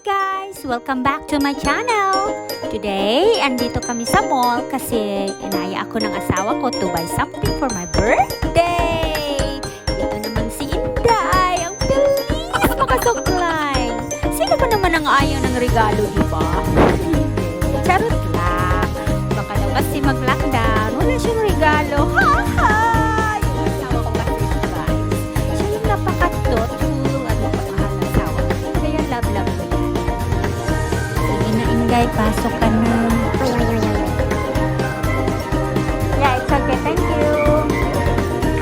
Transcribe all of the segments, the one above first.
guys! Welcome back to my channel! Today, andito kami sa mall kasi inaya ako ng asawa ko to buy something for my birthday! Ito naman si Inday! Ang bilis makasuklay! Sino ba naman ang ayaw ng regalo, diba? Charot lang! Baka daw kasi mag-lockdown, wala siyang regalo. Ha ha! Yung asawa ko kasi guys. Siya yung napaka-thoughtful at napamahal na asawa. Kaya love-love ko yan. Sige na Inday, pasok ka na. Yeah, it's okay. Thank you.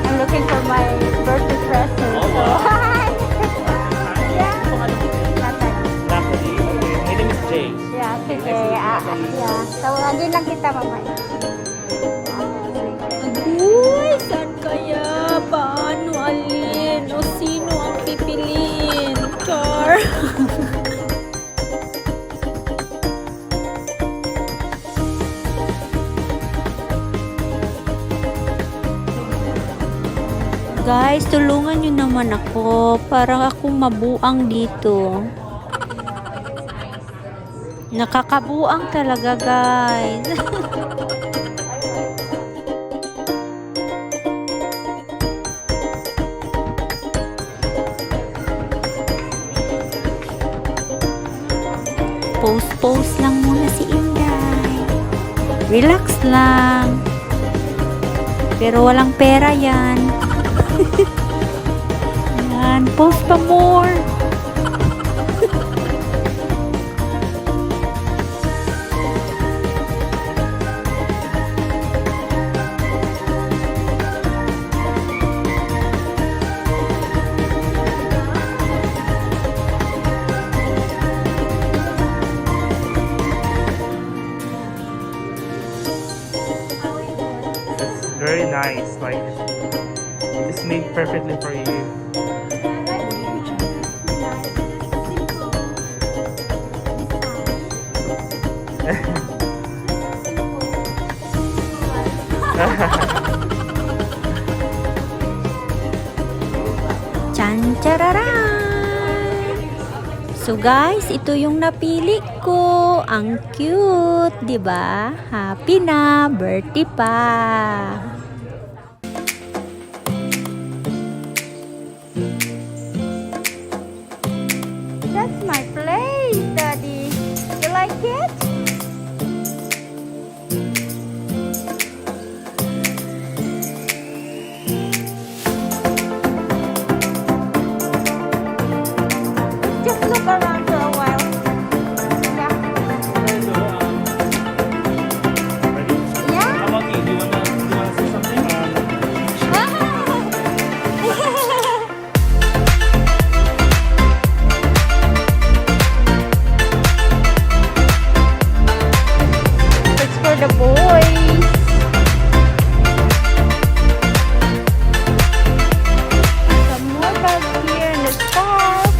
I'm looking for my birthday present. Oh, wow. Yeah. Natalie, okay. My name is Jay. Yeah, sige. Yeah. Tawagin lang kita mamaya. Uy, saan kaya? Paano alin? O sino ang pipiliin? Char! Guys, tulungan nyo naman ako. Parang akong mabuang dito. Nakakabuang talaga, guys. Post lang muna si Inday. Relax lang. Pero walang pera yan. Yan, post pa more. Very nice. Like, it's made perfectly for you. Chan-chararan! So guys, ito yung napili ko. Ang cute, 'di ba? Happy na birthday pa. That's my place, Daddy. You like it? Just look around for a while. Yeah. Ready? Yeah. How about you? Do you wanna say something? It's for the boys. Some more bags here in the scarf.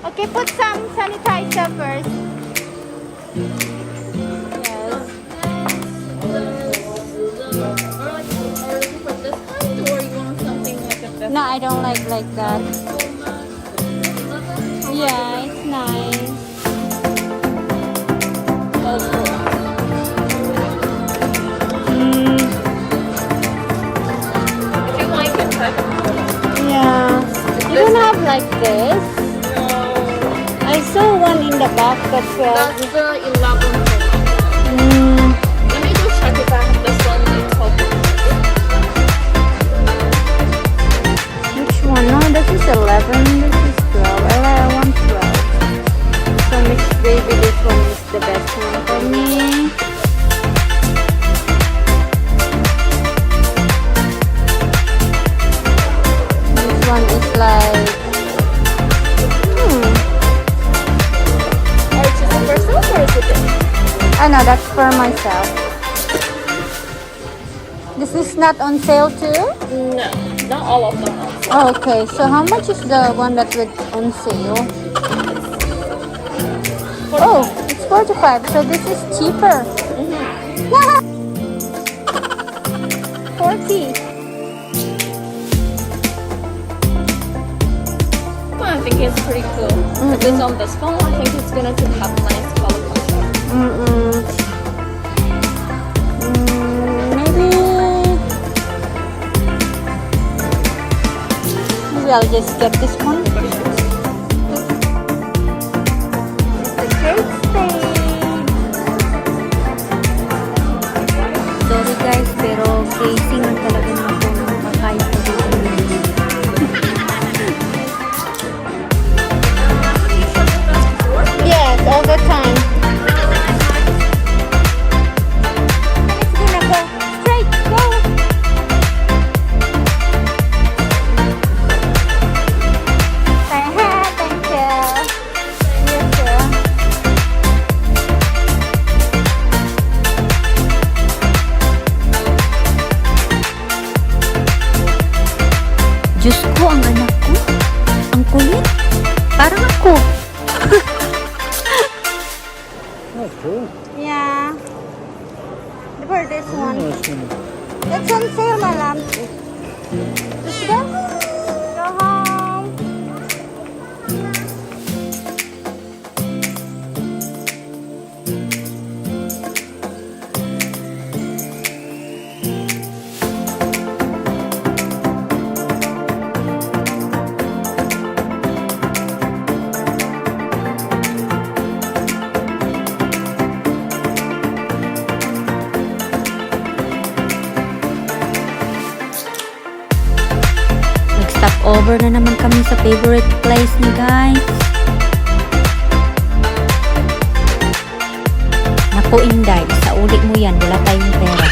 Okay, put some sanitizer first. Yes. No, I don't like that. Yeah, it's nice. Mm, If you like it, try it. yeah. You don't have like this. No, I saw one in the back that that's 12. the 11 Pro. Mm, Let me just check if I have this one in 12 Pro. which one? No, this is 11. This is 12. I want 12. So maybe this one is the best one for me. This one is like, Are you choosing for yourself or is it this? I know that's for myself. This is not on sale too? No, not all of them. Are. Oh, okay, so how much is the one that was on sale? Oh, it's 45, so this is cheaper. 40. I think it's pretty cool. If it's on this phone, I think it's gonna have nice color contrast. Maybe I'll just get this one. The cake stain. Sorry guys, pero casing ang talaga ng phone ng kakaya ko dito. Yes, all the time. It's gonna go straight, go. Thank you. You too. Diyos ko, ang anak ko. Ang kulit. Parang ako. That's cool. Yeah. For this one. Interesting. It's on sale, my love. Let's go. Go home. Nag-stop over na naman kami sa favorite place ni guys. Naku Inday, sa uli mo yan, wala tayong pera.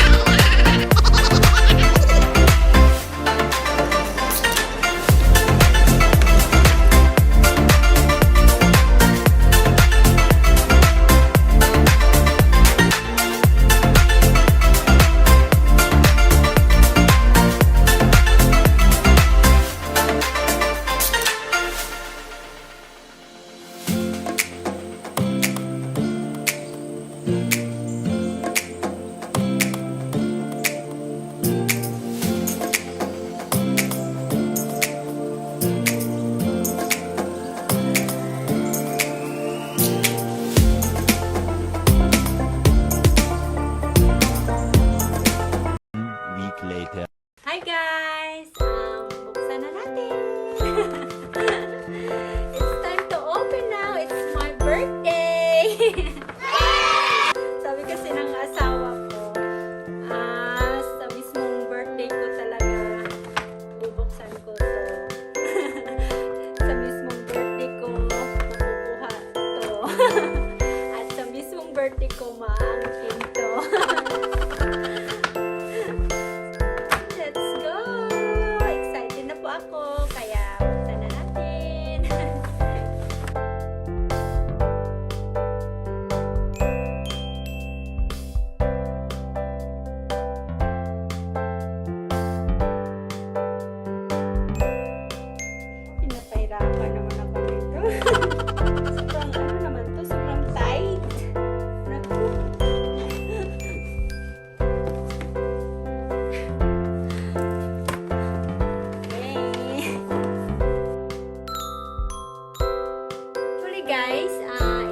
guys,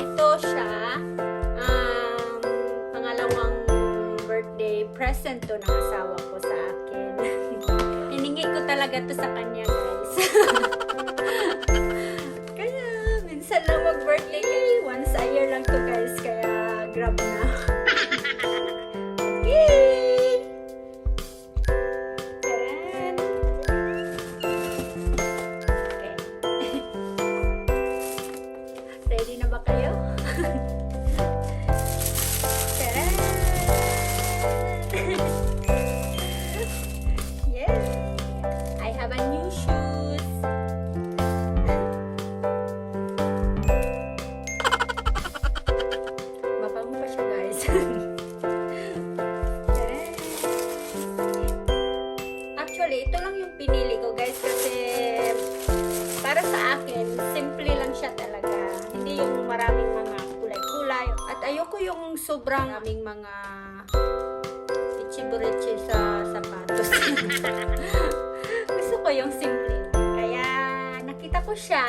ito siya. Pangalawang birthday present to ng asawa ko sa akin. Hiningi ko talaga to sa kanya, guys. Kaya, minsan lang mag-birthday. Once a year lang to, guys. Kaya, grab na. Okay! Taran! Okay. Ready na ba kayo? Taran! Yes! I have a new shoes. Mabango pa siya, guys. Taran! Actually, ito lang yung pinili ko, guys, kasi para sa akin, simple lang siya talaga. Hindi yung maraming mga kulay-kulay. At ayoko yung sobrang maraming mga ichi-burichi sa sapatos. Gusto ko yung simple lang. Kaya nakita ko siya